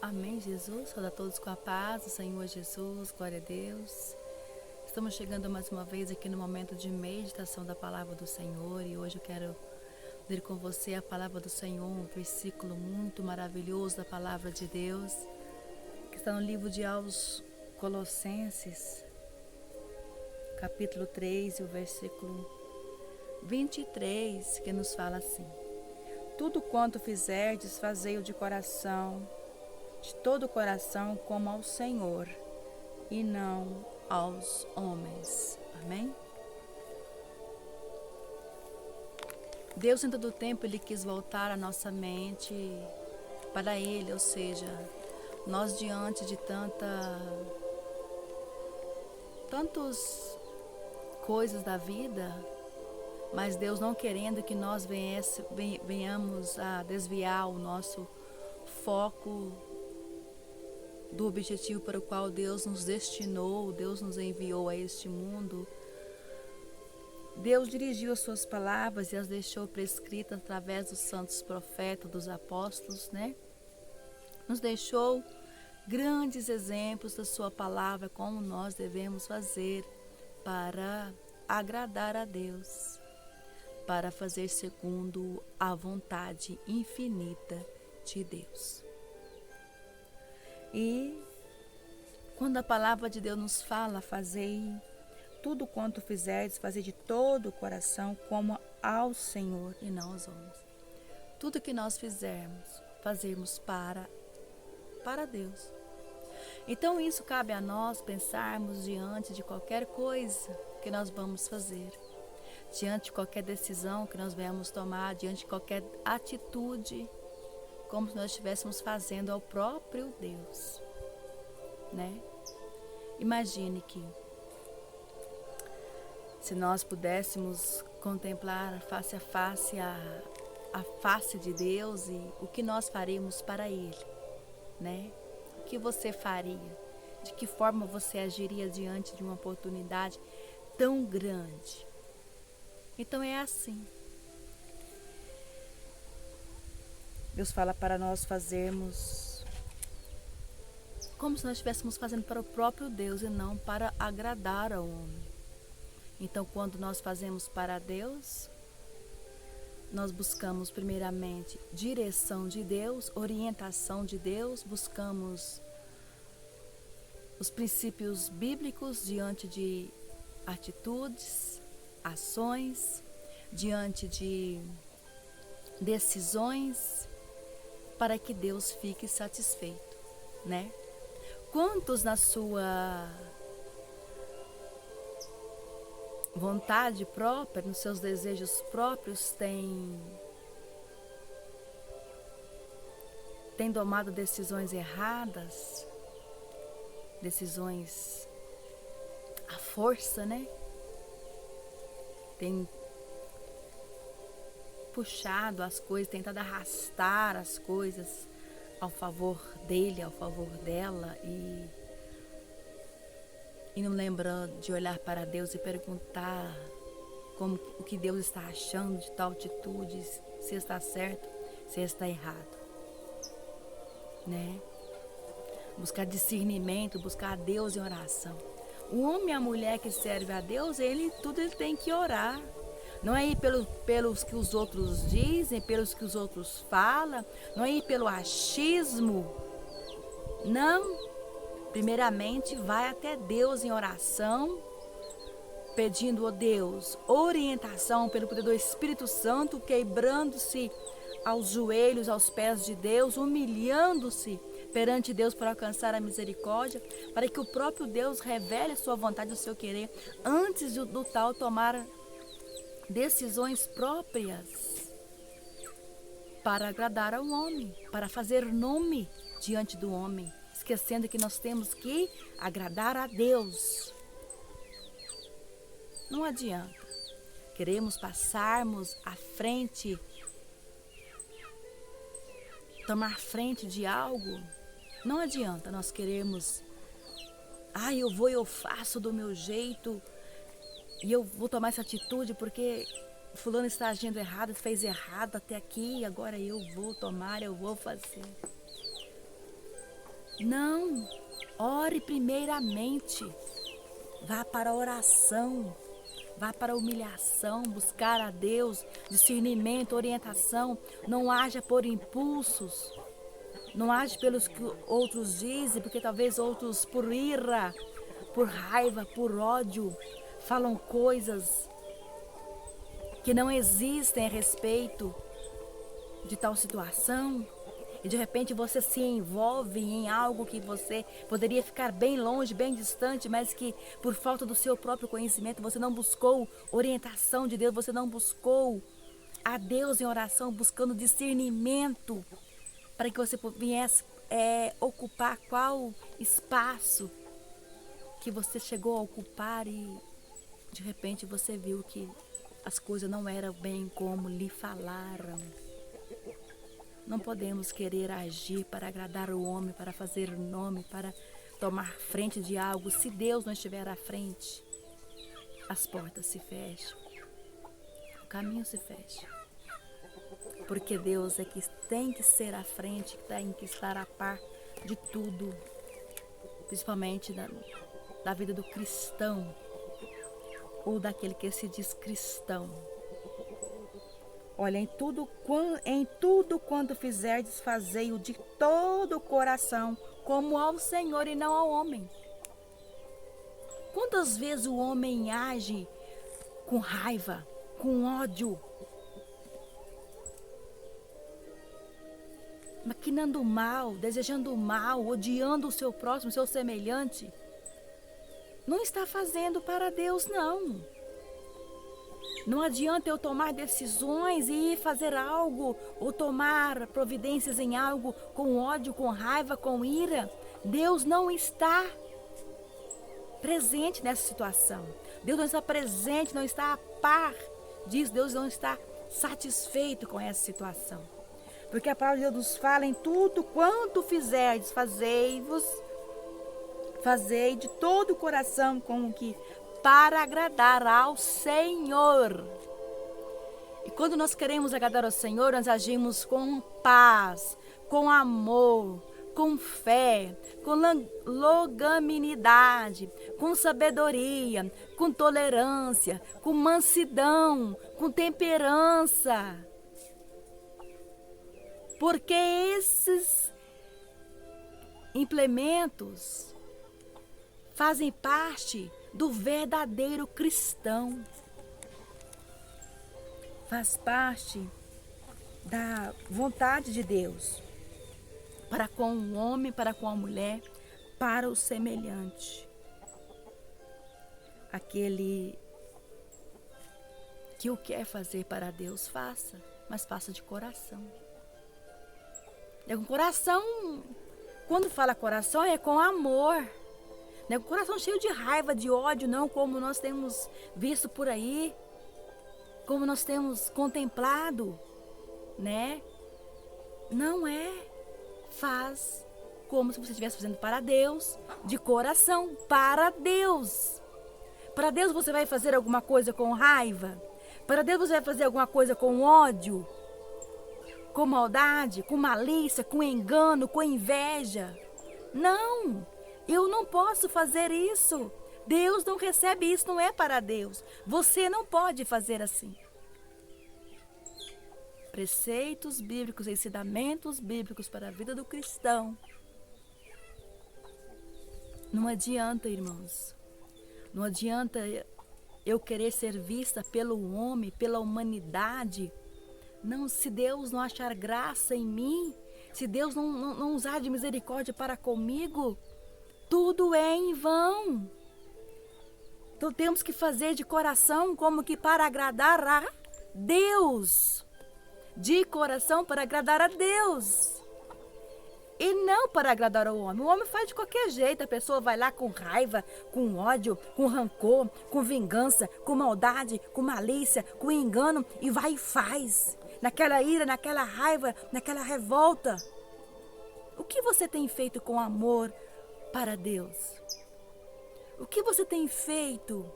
Amém, Jesus. Saúde a todos com a paz do Senhor Jesus. Glória a Deus. Estamos chegando mais uma vez aqui no momento de meditação da palavra do Senhor. E hoje eu quero ler com você a palavra do Senhor, um versículo muito maravilhoso da palavra de Deus, que está no livro de aos Colossenses, capítulo 3, e o versículo 23, que nos fala assim: tudo quanto fizerdes, fazei-o de coração, de todo o coração, como ao Senhor, e não aos homens. Amém? Deus, em todo o tempo, Ele quis voltar a nossa mente para Ele, ou seja, nós diante de tantas coisas da vida, mas Deus não querendo que nós venhamos a desviar o nosso foco do objetivo para o qual Deus nos destinou, Deus nos enviou a este mundo. Deus dirigiu as suas palavras e as deixou prescritas através dos santos profetas, dos apóstolos, né? Nos deixou grandes exemplos da sua palavra, como nós devemos fazer para agradar a Deus, para fazer segundo a vontade infinita de Deus. E quando a palavra de Deus nos fala, fazei tudo quanto fizerdes, fazei de todo o coração, como ao Senhor e não aos homens. Tudo que nós fizermos, fazermos para Deus. Então isso cabe a nós pensarmos diante de qualquer coisa que nós vamos fazer, diante de qualquer decisão que nós venhamos tomar, diante de qualquer atitude, como se nós estivéssemos fazendo ao próprio Deus, né? Imagine que se nós pudéssemos contemplar face a face a face de Deus e o que nós faríamos para Ele, né? O que você faria? De que forma você agiria diante de uma oportunidade tão grande? Então é assim. Deus fala para nós fazermos como se nós estivéssemos fazendo para o próprio Deus e não para agradar ao homem. Então, quando nós fazemos para Deus, nós buscamos primeiramente direção de Deus, orientação de Deus, buscamos os princípios bíblicos diante de atitudes, ações, diante de decisões, para que Deus fique satisfeito, né? Quantos na sua vontade própria, nos seus desejos próprios, têm tomado decisões erradas, decisões à força, né? Tem puxado as coisas, tentado arrastar as coisas ao favor dele, ao favor dela, e não lembrando de olhar para Deus e perguntar o que Deus está achando de tal atitude, se está certo, se está errado, né? Buscar discernimento, buscar a Deus em oração. O homem e a mulher que serve a Deus, ele tem que orar. Não é ir pelos que os outros dizem, pelos que os outros falam, não é ir pelo achismo. Não. Primeiramente, vai até Deus em oração, pedindo a Deus orientação pelo poder do Espírito Santo, quebrando-se aos joelhos, aos pés de Deus, humilhando-se perante Deus para alcançar a misericórdia, para que o próprio Deus revele a sua vontade, o seu querer, antes do tal tomar decisões próprias para agradar ao homem, para fazer nome diante do homem, esquecendo que nós temos que agradar a Deus. Não adianta. Queremos passarmos à frente, tomar frente de algo. Não adianta nós queremos, eu faço do meu jeito, e eu vou tomar essa atitude porque fulano está agindo errado, fez errado até aqui, agora eu vou tomar, eu vou fazer. Não. Ore primeiramente. Vá para a oração. Vá para a humilhação, buscar a Deus, discernimento, orientação. Não haja por impulsos. Não age pelos que outros dizem, porque talvez outros por ira, por raiva, por ódio, falam coisas que não existem a respeito de tal situação. E de repente você se envolve em algo que você poderia ficar bem longe, bem distante, mas que por falta do seu próprio conhecimento você não buscou orientação de Deus, você não buscou a Deus em oração, buscando discernimento para que você viesse ocupar qual espaço que você chegou a ocupar e de repente você viu que as coisas não eram bem como lhe falaram. Não podemos querer agir para agradar o homem, para fazer nome, para tomar frente de algo. Se Deus não estiver à frente, as portas se fecham, o caminho se fecha. Porque Deus é que tem que ser à frente, tem que estar a par de tudo, principalmente da vida do cristão, ou daquele que se diz cristão. Olha, em tudo quanto fizerdes, fazei-o de todo o coração, como ao Senhor e não ao homem. Quantas vezes o homem age com raiva, com ódio, maquinando mal, desejando mal, odiando o seu próximo, o seu semelhante? Não está fazendo para Deus, não. Não adianta eu tomar decisões e fazer algo ou tomar providências em algo com ódio, com raiva, com ira. Deus não está presente nessa situação. Deus não está presente, não está a par disso. Deus não está satisfeito com essa situação. Porque a palavra de Deus nos fala: em tudo quanto fizerdes, fazei de todo o coração, como que para agradar ao Senhor. E quando nós queremos agradar ao Senhor, nós agimos com paz, com amor, com fé, com longanimidade, com sabedoria, com tolerância, com mansidão, com temperança. Porque esses implementos fazem parte do verdadeiro cristão. Faz parte da vontade de Deus para com o homem, para com a mulher, para o semelhante. Aquele que o quer fazer para Deus, faça, mas faça de coração. É com coração, quando fala coração, é com amor. Não é com coração cheio de raiva, de ódio, não, como nós temos visto por aí, como nós temos contemplado, né? Não é. Faz como se você estivesse fazendo para Deus, de coração, para Deus. Para Deus você vai fazer alguma coisa com raiva? Para Deus você vai fazer alguma coisa com ódio? Com maldade, com malícia, com engano, com inveja? Não! Eu não posso fazer isso. Deus não recebe isso, não é para Deus. Você não pode fazer assim. Preceitos bíblicos, ensinamentos bíblicos para a vida do cristão. Não adianta, irmãos. Não adianta eu querer ser vista pelo homem, pela humanidade. Não, se Deus não achar graça em mim, se Deus não usar de misericórdia para comigo, tudo é em vão. Então temos que fazer de coração como que para agradar a Deus. De coração para agradar a Deus. E não para agradar ao homem. O homem faz de qualquer jeito. A pessoa vai lá com raiva, com ódio, com rancor, com vingança, com maldade, com malícia, com engano. E vai e faz. Naquela ira, naquela raiva, naquela revolta. O que você tem feito com amor para Deus? O que você tem feito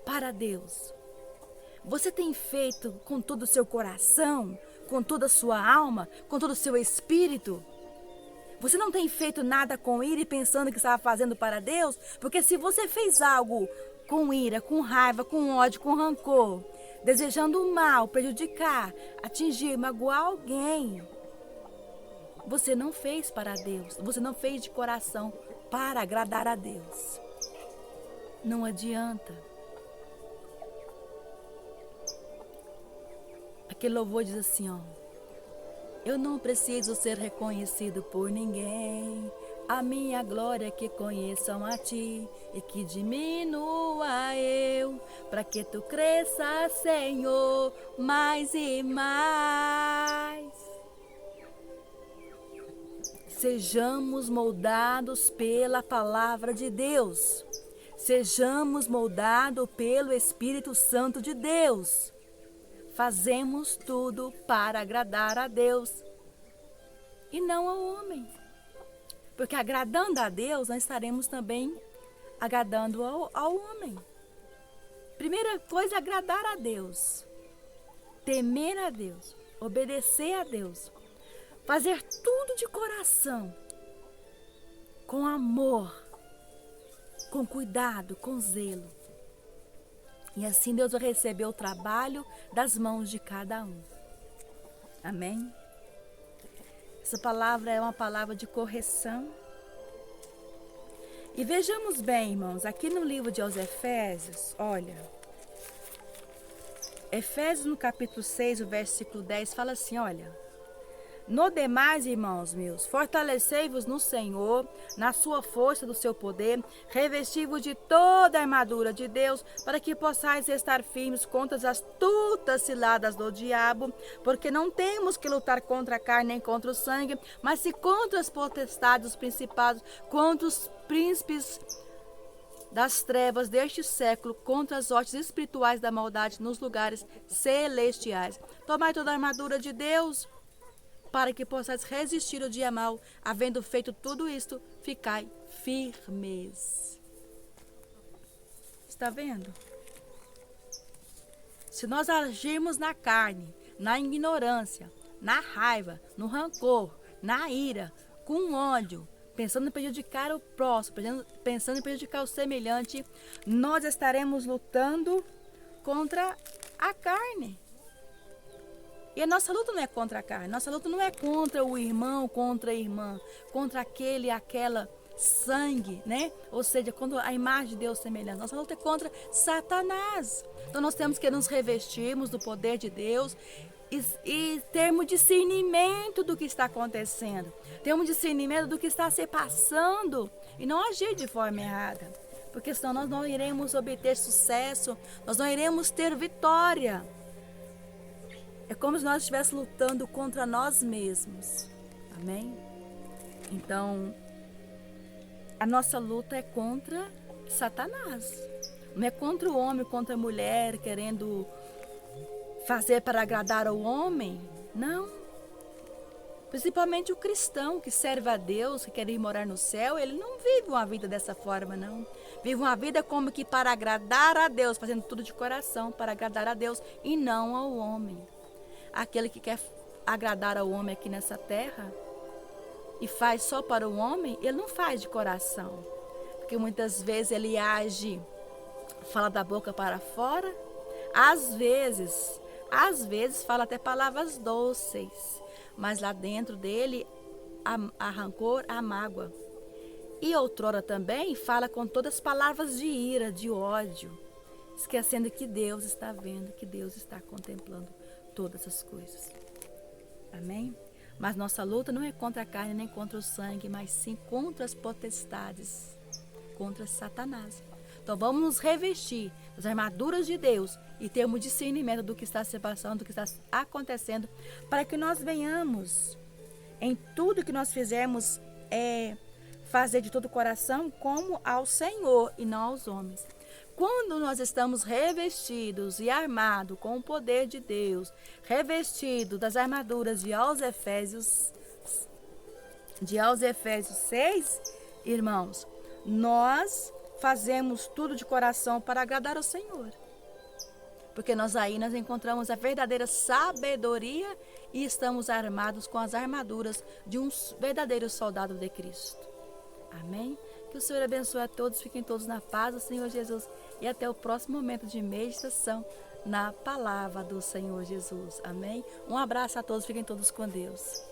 para Deus? Você tem feito com todo o seu coração, com toda a sua alma, com todo o seu espírito? Você não tem feito nada com ira e pensando que estava fazendo para Deus? Porque se você fez algo com ira, com raiva, com ódio, com rancor, desejando o mal, prejudicar, atingir, magoar alguém, você não fez para Deus. Você não fez de coração para agradar a Deus. Não adianta. Aquele louvor diz assim, ó. Eu não preciso ser reconhecido por ninguém. A minha glória é que conheçam a ti e que diminua eu, para que tu cresça, Senhor, mais e mais. Sejamos moldados pela palavra de Deus. Sejamos moldados pelo Espírito Santo de Deus. Fazemos tudo para agradar a Deus e não ao homem. Porque agradando a Deus, nós estaremos também agradando ao homem. Primeira coisa é agradar a Deus. Temer a Deus. Obedecer a Deus. Fazer tudo de coração. Com amor. Com cuidado, com zelo. E assim Deus vai receber o trabalho das mãos de cada um. Amém? Essa palavra é uma palavra de correção. E vejamos bem, irmãos, aqui no livro de aos Efésios, olha. Efésios no capítulo 6, o versículo 10, fala assim, olha. No demais, irmãos meus, fortalecei-vos no Senhor, na sua força do seu poder, revesti-vos de toda a armadura de Deus, para que possais estar firmes contra as astutas ciladas do diabo, porque não temos que lutar contra a carne nem contra o sangue, mas sim contra as potestades, os principados, contra os príncipes das trevas deste século, contra as hostes espirituais da maldade nos lugares celestiais. Tomai toda a armadura de Deus, para que possais resistir ao dia mau, havendo feito tudo isto, ficai firmes. Está vendo? Se nós agirmos na carne, na ignorância, na raiva, no rancor, na ira, com ódio, pensando em prejudicar o próximo, pensando em prejudicar o semelhante, nós estaremos lutando contra a carne. E a nossa luta não é contra a carne, nossa luta não é contra o irmão, contra a irmã, contra aquele e aquela sangue, né? Ou seja, contra a imagem de Deus semelhante. Nossa luta é contra Então nós temos que nos revestirmos do poder de Deus e termos discernimento do que está acontecendo. Termos discernimento do que está se passando e não agir de forma errada. Porque senão nós não iremos obter sucesso, nós não iremos ter vitória. É como se nós estivéssemos lutando contra nós mesmos. Amém? Então, a nossa luta é contra Satanás. Não é contra o homem, contra a mulher, querendo fazer para agradar ao homem. Não. Principalmente o cristão que serve a Deus, que quer ir morar no céu, ele não vive uma vida dessa forma, não. Vive uma vida como que para agradar a Deus, fazendo tudo de coração, para agradar a Deus e não ao homem. Aquele que quer agradar ao homem aqui nessa terra e faz só para o homem, ele não faz de coração. Porque muitas vezes ele age, fala da boca para fora, às vezes fala até palavras doces, mas lá dentro dele há rancor, há mágoa. E outrora também fala com todas as palavras de ira, de ódio, esquecendo que Deus está vendo, que Deus está contemplando todas as coisas. Amém? Mas nossa luta não é contra a carne nem contra o sangue, mas sim contra as potestades, contra Satanás. Então vamos nos revestir das armaduras de Deus e termos discernimento do que está se passando, do que está acontecendo, para que nós venhamos em tudo que nós fizermos fazer de todo o coração como ao Senhor e não aos homens. Quando nós estamos revestidos e armados com o poder de Deus, revestidos das armaduras de aos Efésios 6, irmãos, nós fazemos tudo de coração para agradar ao Senhor. porque nós encontramos a verdadeira sabedoria e estamos armados com as armaduras de um verdadeiro soldado de Cristo. Amém? Que o Senhor abençoe a todos, fiquem todos na paz do Senhor Jesus e até o próximo momento de meditação na palavra do Senhor Jesus. Amém? Um abraço a todos, fiquem todos com Deus.